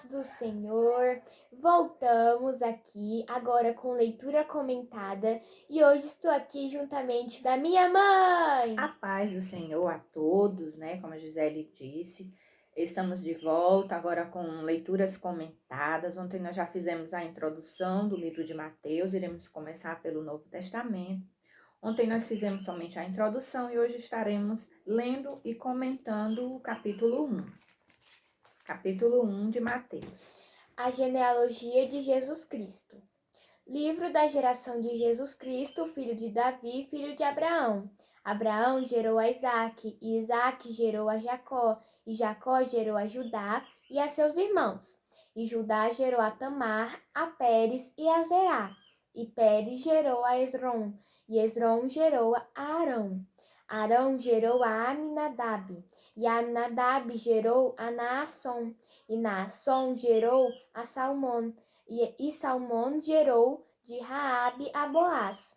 paz do Senhor, voltamos aqui agora com leitura comentada e hoje estou aqui juntamente da minha mãe. A paz do Senhor a todos, né? Como a Gisele disse, estamos de volta agora com leituras comentadas. Ontem nós já fizemos a introdução do livro de Mateus, iremos começar pelo Novo Testamento. Ontem nós fizemos somente a introdução e hoje estaremos lendo e comentando o capítulo 1. Capítulo 1 de Mateus. A genealogia de Jesus Cristo. Livro da geração de Jesus Cristo, filho de Davi, filho de Abraão. Abraão gerou a Isaque, e Isaque gerou a Jacó, e Jacó gerou a Judá e a seus irmãos. E Judá gerou a Tamar, a Pérez e a Zerá. E Pérez gerou a Esrom, e Esrom gerou a Arão. Arão gerou a Aminadab, e Aminadab gerou a Naasson, e Naasson gerou a Salmão, e Salmão gerou de Raabe a Boaz.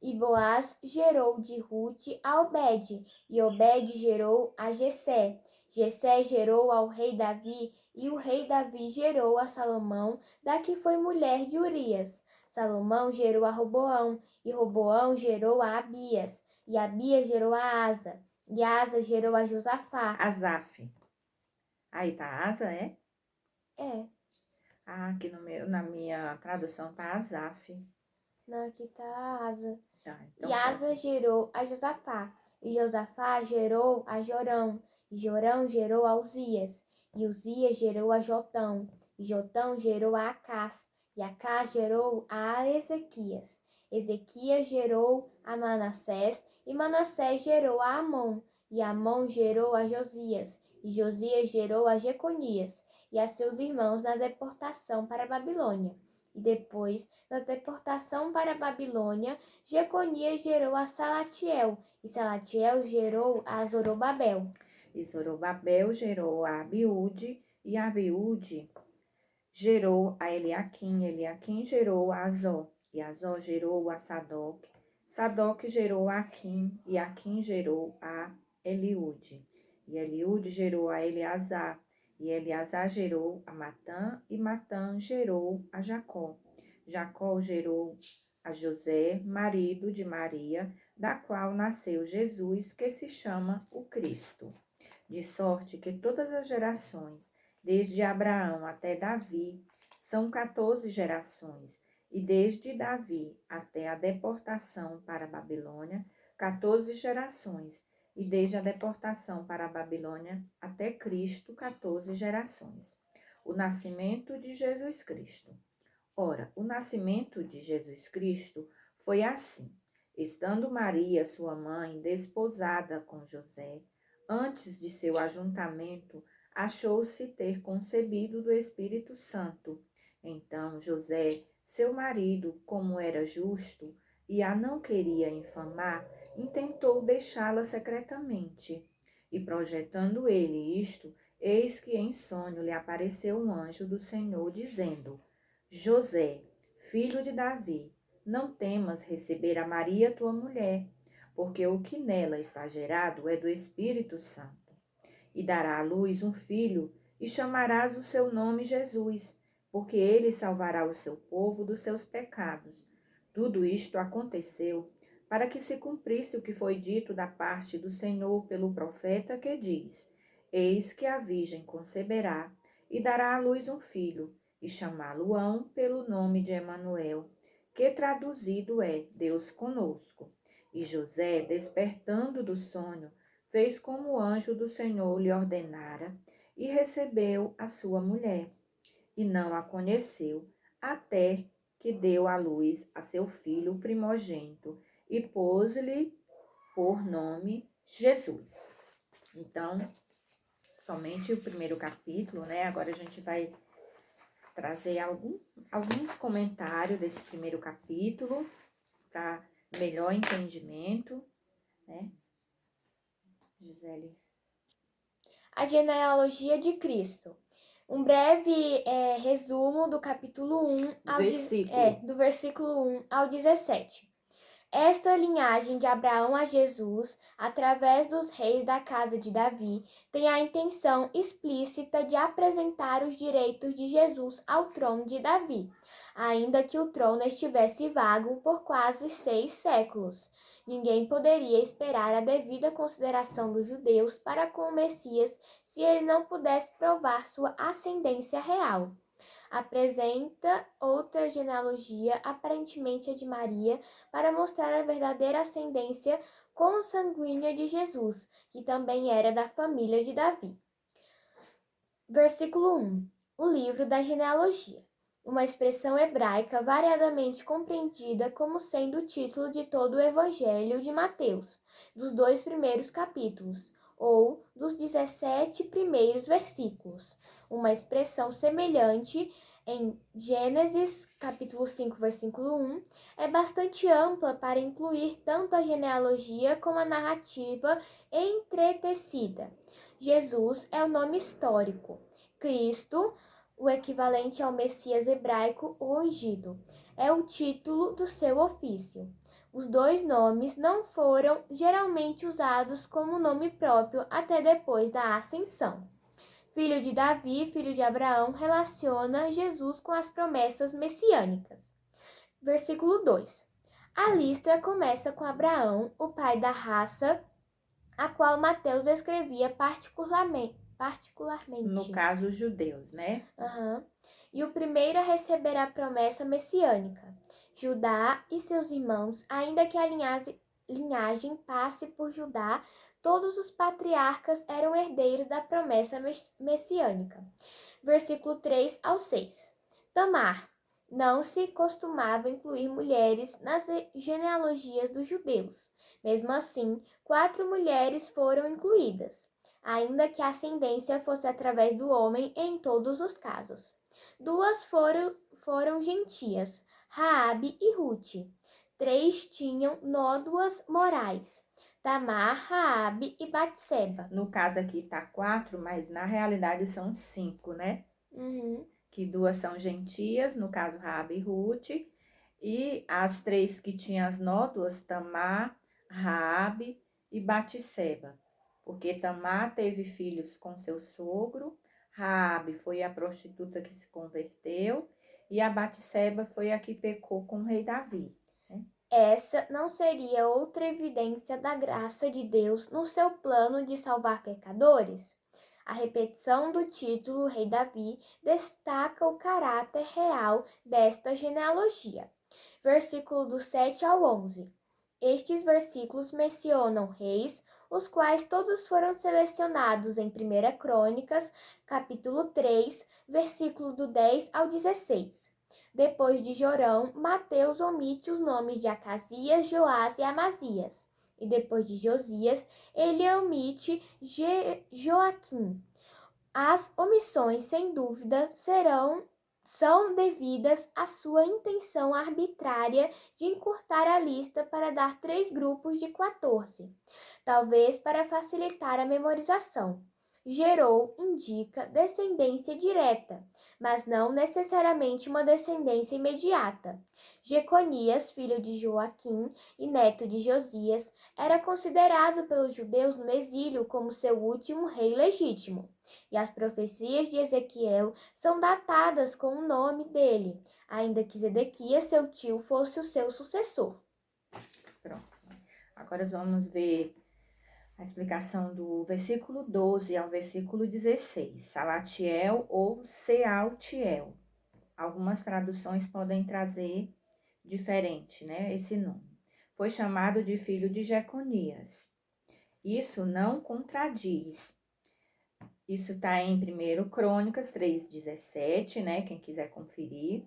E Boaz gerou de Rute a Obed, e Obed gerou a Jessé. Jessé gerou ao rei Davi, e o rei Davi gerou a Salomão, da que foi mulher de Urias. Salomão gerou a Roboão, e Roboão gerou a Abias, e Abias gerou a Asa, e Asa gerou a Josafá. Asaf. Aí tá Asa, é? É, Aqui na minha tradução tá Asaf. não, aqui tá Asa. Tá, então E Asa gerou a Josafá, e Josafá gerou a Jorão, e Jorão gerou a Uzias, e Uzias gerou a Jotão, e Jotão gerou a Acás, e Acás gerou a Ezequias. Ezequias gerou a Manassés, e Manassés gerou a Amon, e Amon gerou a Josias, e Josias gerou a Jeconias, e a seus irmãos na deportação para a Babilônia. E depois da deportação para a Babilônia, Jeconias gerou a Salatiel, e Salatiel gerou a Zorobabel. E Zorobabel gerou a Abiúde, e Abiúde gerou a Eliaquim, Eliaquim gerou a Azó, e Azó gerou a Sadoc, Sadoc gerou a Aquim, e Aquim gerou a Eliúde, e Eliúde gerou a Eleazar, e Eleazar gerou a Matã, e Matã gerou a Jacó. Jacó gerou a José, marido de Maria, da qual nasceu Jesus, que se chama o Cristo. De sorte que todas as gerações, desde Abraão até Davi, são 14 gerações, e desde Davi até a deportação para a Babilônia, 14 gerações, e desde a deportação para a Babilônia até Cristo, 14 gerações. O nascimento de Jesus Cristo. Ora, o nascimento de Jesus Cristo foi assim: estando Maria, sua mãe, desposada com José, antes de seu ajuntamento, achou-se ter concebido do Espírito Santo. Então José, seu marido, como era justo e a não queria infamar, intentou deixá-la secretamente. E projetando ele isto, eis que em sonho lhe apareceu um anjo do Senhor, dizendo: José, filho de Davi, não temas receber a Maria tua mulher, porque o que nela está gerado é do Espírito Santo. E dará à luz um filho, e chamarás o seu nome Jesus, porque ele salvará o seu povo dos seus pecados. Tudo isto aconteceu para que se cumprisse o que foi dito da parte do Senhor pelo profeta, que diz: Eis que a virgem conceberá e dará à luz um filho, e chamá-lo-ão pelo nome de Emanuel, que traduzido é Deus conosco. E José, despertando do sonho, fez como o anjo do Senhor lhe ordenara, e recebeu a sua mulher. E não a conheceu, até que deu à luz a seu filho primogênito, e pôs-lhe por nome Jesus. Então, somente o primeiro capítulo, né? Agora a gente vai trazer alguns comentários desse primeiro capítulo para melhor entendimento, né? Gisele. A genealogia de Cristo. Um breve resumo do capítulo 1 Versículo. do versículo 1 ao 17. Esta linhagem de Abraão a Jesus, através dos reis da casa de Davi, tem a intenção explícita de apresentar os direitos de Jesus ao trono de Davi, ainda que o trono estivesse vago por quase 6 séculos. Ninguém poderia esperar a devida consideração dos judeus para com o Messias se ele não pudesse provar sua ascendência real. Apresenta outra genealogia, aparentemente a de Maria, para mostrar a verdadeira ascendência consanguínea de Jesus, que também era da família de Davi. Versículo 1. O livro da genealogia. Uma expressão hebraica variadamente compreendida como sendo o título de todo o Evangelho de Mateus, dos 2 primeiros capítulos, ou dos 17 primeiros versículos. Uma expressão semelhante em Gênesis, capítulo 5, versículo 1, é bastante ampla para incluir tanto a genealogia como a narrativa entretecida. Jesus é o nome histórico. Cristo, o equivalente ao Messias hebraico, o ungido, é o título do seu ofício. Os dois nomes não foram geralmente usados como nome próprio até depois da ascensão. Filho de Davi, filho de Abraão, relaciona Jesus com as promessas messiânicas. Versículo 2. A lista começa com Abraão, o pai da raça, a qual Mateus escrevia particularmente. No caso, os judeus, né? E o primeiro a receber a promessa messiânica. Judá e seus irmãos, ainda que a linhagem passe por Judá, todos os patriarcas eram herdeiros da promessa messiânica. Versículo 3 ao 6. Tamar. Não se costumava incluir mulheres nas genealogias dos judeus. Mesmo assim, 4 mulheres foram incluídas, ainda que a ascendência fosse através do homem em todos os casos. 2 foram gentias, Raabe e Rute. 3 tinham nódoas morais, Tamar, Raabe e Batseba. No caso aqui tá 4, mas na realidade são 5, né? Que 2 são gentias, no caso Raabe e Rute, e as 3 que tinham as nódoas, Tamar, Raabe e Batseba. Porque Tamar teve filhos com seu sogro, Raabe foi a prostituta que se converteu e a Batseba foi a que pecou com o rei Davi. Essa não seria outra evidência da graça de Deus no seu plano de salvar pecadores? A repetição do título Rei Davi destaca o caráter real desta genealogia. Versículo do 7 ao 11. Estes versículos mencionam reis, os quais todos foram selecionados em 1 Crônicas, capítulo 3, versículo do 10 ao 16. Depois de Jorão, Mateus omite os nomes de Acasias, Joás e Amazias. E depois de Josias, ele omite Joaquim. As omissões, sem dúvida, são devidas à sua intenção arbitrária de encurtar a lista para dar 3 grupos de 14, talvez para facilitar a memorização. Gerou indica descendência direta, mas não necessariamente uma descendência imediata. Jeconias, filho de Joaquim e neto de Josias, era considerado pelos judeus no exílio como seu último rei legítimo, e as profecias de Ezequiel são datadas com o nome dele, ainda que Zedequias, seu tio, fosse o seu sucessor. Pronto. Agora vamos ver a explicação do versículo 12 ao versículo 16. Salatiel ou Sealtiel. Algumas traduções podem trazer diferente, né, esse nome. Foi chamado de filho de Jeconias. Isso não contradiz. Isso está em 1 Crônicas 3,17, né, quem quiser conferir.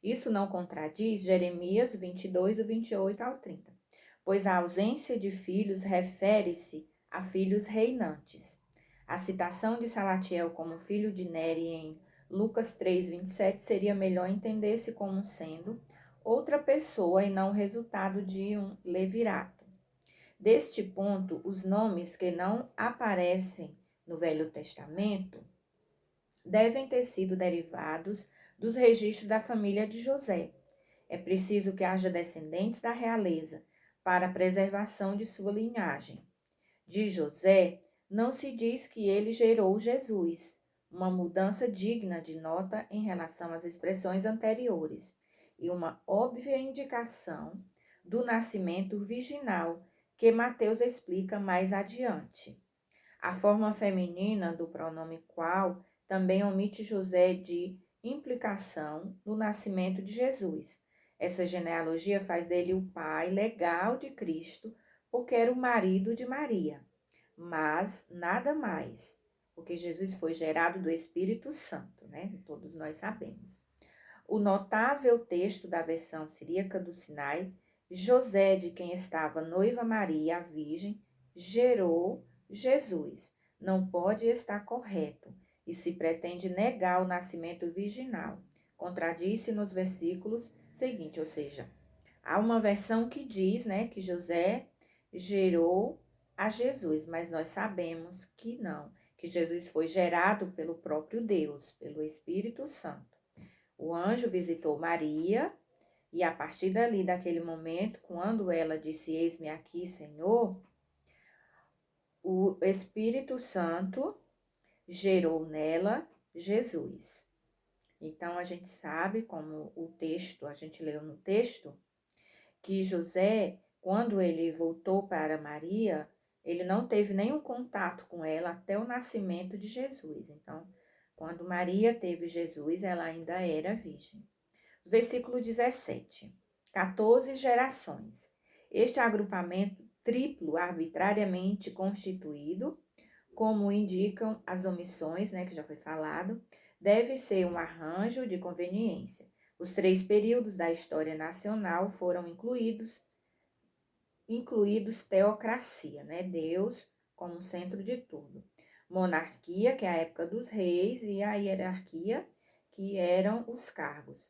Isso não contradiz Jeremias 22, do 28 ao 30. Pois a ausência de filhos refere-se a filhos reinantes. A citação de Salatiel como filho de Neri em Lucas 3:27 seria melhor entender-se como sendo outra pessoa e não resultado de um levirato. Deste ponto, os nomes que não aparecem no Velho Testamento devem ter sido derivados dos registros da família de José. É preciso que haja descendentes da realeza, para a preservação de sua linhagem. De José, não se diz que ele gerou Jesus, uma mudança digna de nota em relação às expressões anteriores, e uma óbvia indicação do nascimento virginal que Mateus explica mais adiante. A forma feminina do pronome qual também omite José de implicação no nascimento de Jesus. Essa genealogia faz dele o pai legal de Cristo, porque era o marido de Maria, mas nada mais, porque Jesus foi gerado do Espírito Santo, né? Todos nós sabemos. O notável texto da versão siríaca do Sinai, José, de quem estava noiva Maria, a Virgem, gerou Jesus. Não pode estar correto e se pretende negar o nascimento virginal. Contradiz-se nos versículos seguintes, ou seja, há uma versão que diz, né, que José gerou a Jesus, mas nós sabemos que não, que Jesus foi gerado pelo próprio Deus, pelo Espírito Santo. O anjo visitou Maria e a partir dali, daquele momento, quando ela disse, eis-me aqui, Senhor, o Espírito Santo gerou nela Jesus. Então, a gente sabe, como o texto, a gente leu no texto, que José, quando ele voltou para Maria, ele não teve nenhum contato com ela até o nascimento de Jesus. Então, quando Maria teve Jesus, ela ainda era virgem. Versículo 17. 14 gerações. Este agrupamento triplo arbitrariamente constituído, como indicam as omissões, né, que já foi falado, deve ser um arranjo de conveniência. Os 3 períodos da história nacional foram incluídos teocracia, né, Deus como centro de tudo. Monarquia, que é a época dos reis, e a hierarquia, que eram os cargos.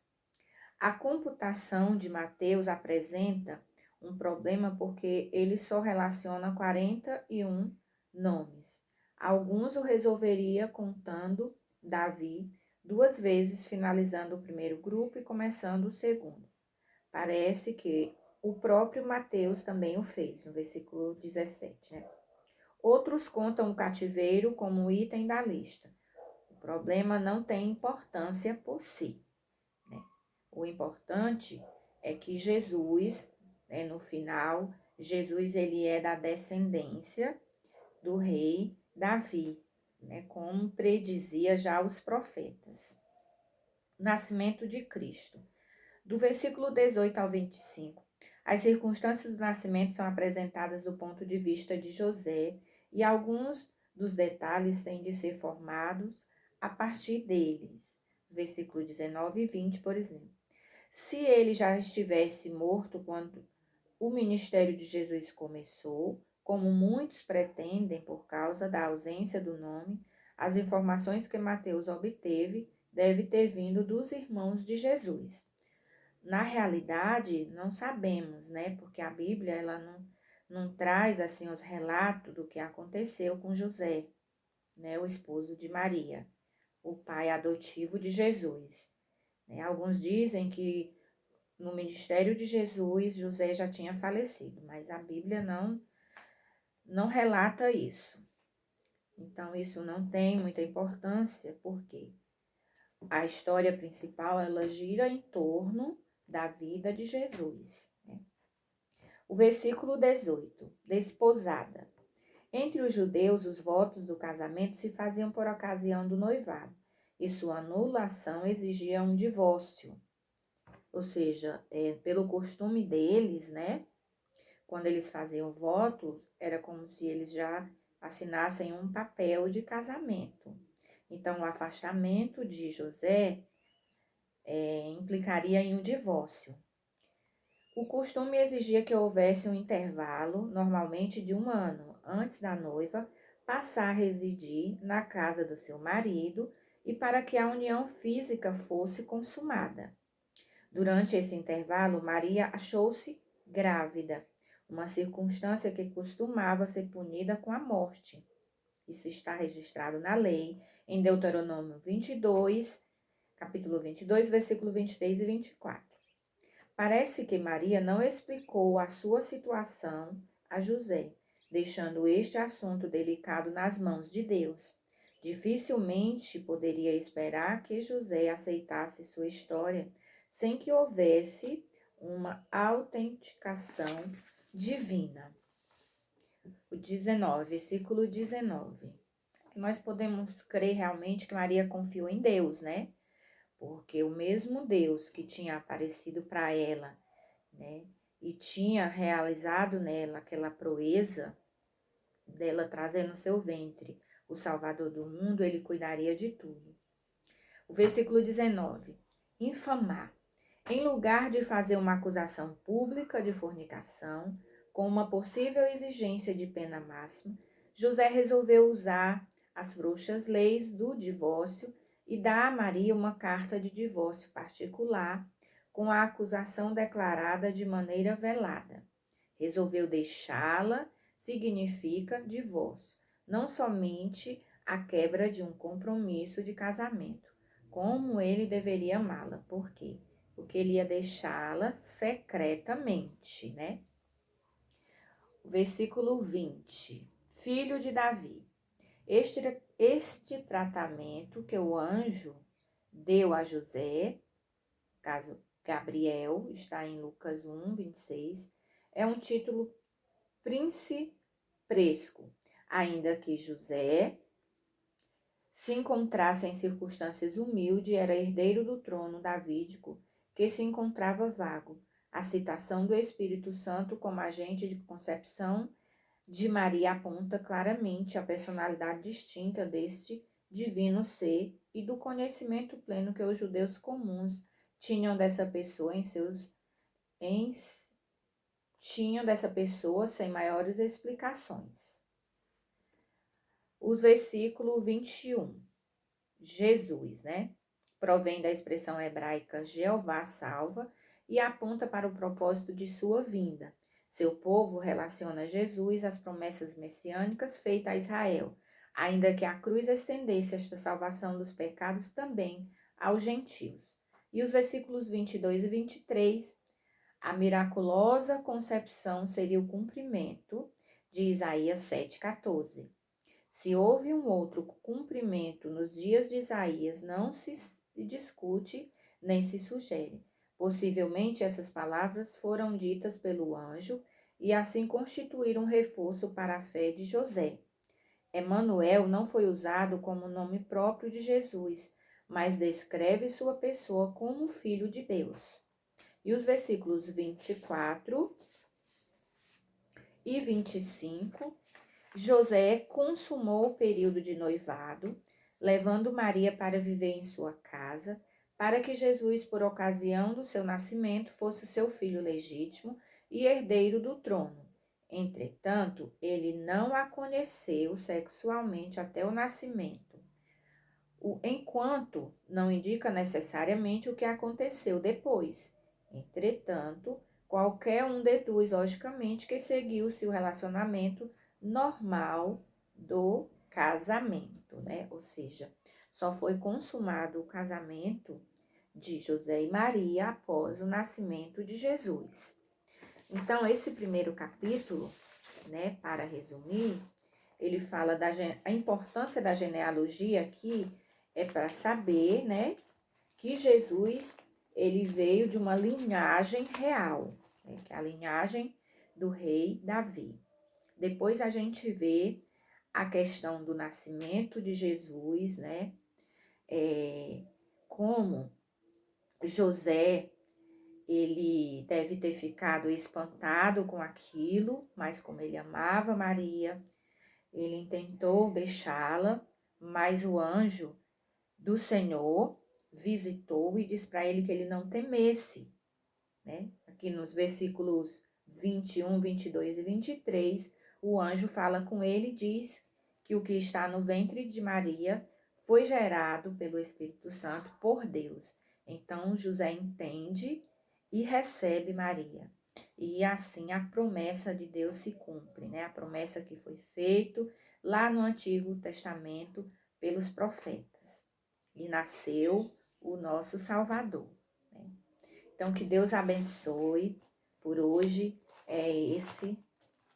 A computação de Mateus apresenta um problema porque ele só relaciona 41 nomes. Alguns o resolveria contando Davi 2 vezes, finalizando o primeiro grupo e começando o segundo. Parece que o próprio Mateus também o fez, no versículo 17. Né? Outros contam o cativeiro como item da lista. O problema não tem importância por si. O importante é que Jesus, né, no final, Jesus ele é da descendência do rei Davi, né, como predizia já os profetas. Nascimento de Cristo. Do versículo 18 ao 25, as circunstâncias do nascimento são apresentadas do ponto de vista de José e alguns dos detalhes têm de ser formados a partir deles. Versículo 19 e 20, por exemplo. Se ele já estivesse morto quando o ministério de Jesus começou, como muitos pretendem por causa da ausência do nome, as informações que Mateus obteve devem ter vindo dos irmãos de Jesus. Na realidade, não sabemos, né? Porque a Bíblia ela não traz assim os relatos do que aconteceu com José, né? O esposo de Maria, o pai adotivo de Jesus. Alguns dizem que no ministério de Jesus, José já tinha falecido, mas a Bíblia não relata isso. Então, isso não tem muita importância, porque a história principal, ela gira em torno da vida de Jesus. Né? O versículo 18, desposada. Entre os judeus, os votos do casamento se faziam por ocasião do noivado, e sua anulação exigia um divórcio. Ou seja, pelo costume deles, né? Quando eles faziam votos, era como se eles já assinassem um papel de casamento. Então, o afastamento de José implicaria em um divórcio. O costume exigia que houvesse um intervalo, normalmente de 1 ano, antes da noiva passar a residir na casa do seu marido e para que a união física fosse consumada. Durante esse intervalo, Maria achou-se grávida, uma circunstância que costumava ser punida com a morte. Isso está registrado na lei, em Deuteronômio 22, capítulo 22, versículo 23 e 24. Parece que Maria não explicou a sua situação a José, deixando este assunto delicado nas mãos de Deus. Dificilmente poderia esperar que José aceitasse sua história sem que houvesse uma autenticação divina. O 19, versículo 19. Nós podemos crer realmente que Maria confiou em Deus, né? Porque o mesmo Deus que tinha aparecido para ela, né, e tinha realizado nela aquela proeza dela trazer no seu ventre o Salvador do mundo, ele cuidaria de tudo. O versículo 19. Infamar. Em lugar de fazer uma acusação pública de fornicação, com uma possível exigência de pena máxima, José resolveu usar as frouxas leis do divórcio e dar a Maria uma carta de divórcio particular, com a acusação declarada de maneira velada. Resolveu deixá-la significa divórcio, não somente a quebra de um compromisso de casamento, como ele deveria amá-la. Por quê? Porque ele ia deixá-la secretamente, né? Versículo 20. Filho de Davi. Este tratamento que o anjo deu a José, caso Gabriel, está em Lucas 1, 26, é um título principesco, ainda que José se encontrasse em circunstâncias humildes, era herdeiro do trono davídico, que se encontrava vago. A citação do Espírito Santo como agente de concepção de Maria aponta claramente a personalidade distinta deste divino ser e do conhecimento pleno que os judeus comuns tinham dessa pessoa tinham dessa pessoa sem maiores explicações. Os versículos 21. Jesus, né? Provém da expressão hebraica Jeová salva e aponta para o propósito de sua vinda. Seu povo relaciona Jesus às promessas messiânicas feitas a Israel, ainda que a cruz estendesse esta salvação dos pecados também aos gentios. E os versículos 22 e 23, a miraculosa concepção seria o cumprimento de Isaías 7,14. Se houve um outro cumprimento nos dias de Isaías, não se discute nem se sugere. Possivelmente essas palavras foram ditas pelo anjo e assim constituíram um reforço para a fé de José. Emanuel não foi usado como nome próprio de Jesus, mas descreve sua pessoa como filho de Deus. E os versículos 24 e 25, José consumou o período de noivado, levando Maria para viver em sua casa, para que Jesus, por ocasião do seu nascimento, fosse seu filho legítimo e herdeiro do trono. Entretanto, ele não a conheceu sexualmente até o nascimento. Enquanto não indica necessariamente o que aconteceu depois. Entretanto, qualquer um deduz logicamente que seguiu-se o relacionamento normal do casamento, né? Ou seja, só foi consumado o casamento de José e Maria após o nascimento de Jesus. Então, esse primeiro capítulo, né, para resumir, ele fala a importância da genealogia aqui é para saber, né, que Jesus, ele veio de uma linhagem real, né, que é a linhagem do rei Davi. Depois a gente vê a questão do nascimento de Jesus, né, como José, ele deve ter ficado espantado com aquilo, mas como ele amava Maria, ele tentou deixá-la, mas o anjo do Senhor visitou e disse para ele que ele não temesse, né? Aqui nos versículos 21, 22 e 23, o anjo fala com ele e diz que o que está no ventre de Maria foi gerado pelo Espírito Santo por Deus. Então, José entende e recebe Maria. E assim a promessa de Deus se cumpre, né? A promessa que foi feita lá no Antigo Testamento pelos profetas. E nasceu o nosso Salvador, né? Então, que Deus abençoe. Por hoje é esse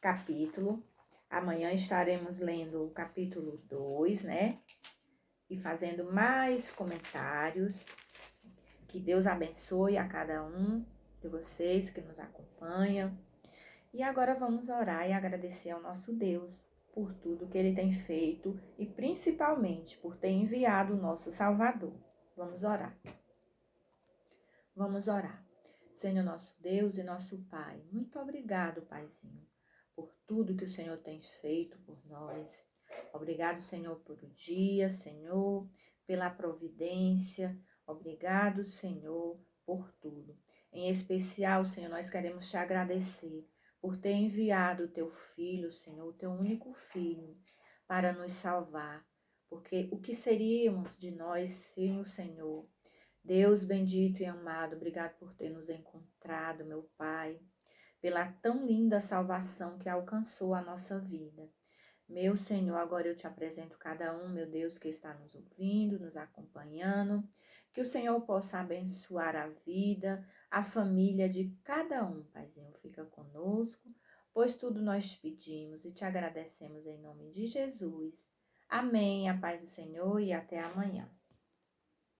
capítulo. Amanhã estaremos lendo o capítulo 2, né? E fazendo mais comentários. Que Deus abençoe a cada um de vocês que nos acompanham. E agora vamos orar e agradecer ao nosso Deus por tudo que Ele tem feito e principalmente por ter enviado o nosso Salvador. Vamos orar. Vamos orar. Senhor nosso Deus e nosso Pai, muito obrigado, Paizinho, por tudo que o Senhor tem feito por nós. Obrigado, Senhor, por o dia, Senhor, pela providência. Obrigado, Senhor, por tudo. Em especial, Senhor, nós queremos te agradecer por ter enviado o teu filho, Senhor, o teu único filho, para nos salvar. Porque o que seríamos de nós sem o Senhor? Deus bendito e amado, obrigado por ter nos encontrado, meu Pai, pela tão linda salvação que alcançou a nossa vida. Meu Senhor, agora eu te apresento cada um, meu Deus, que está nos ouvindo, nos acompanhando. Que o Senhor possa abençoar a vida, a família de cada um, Paizinho. Fica conosco, pois tudo nós te pedimos e te agradecemos em nome de Jesus. Amém. A paz do Senhor e até amanhã.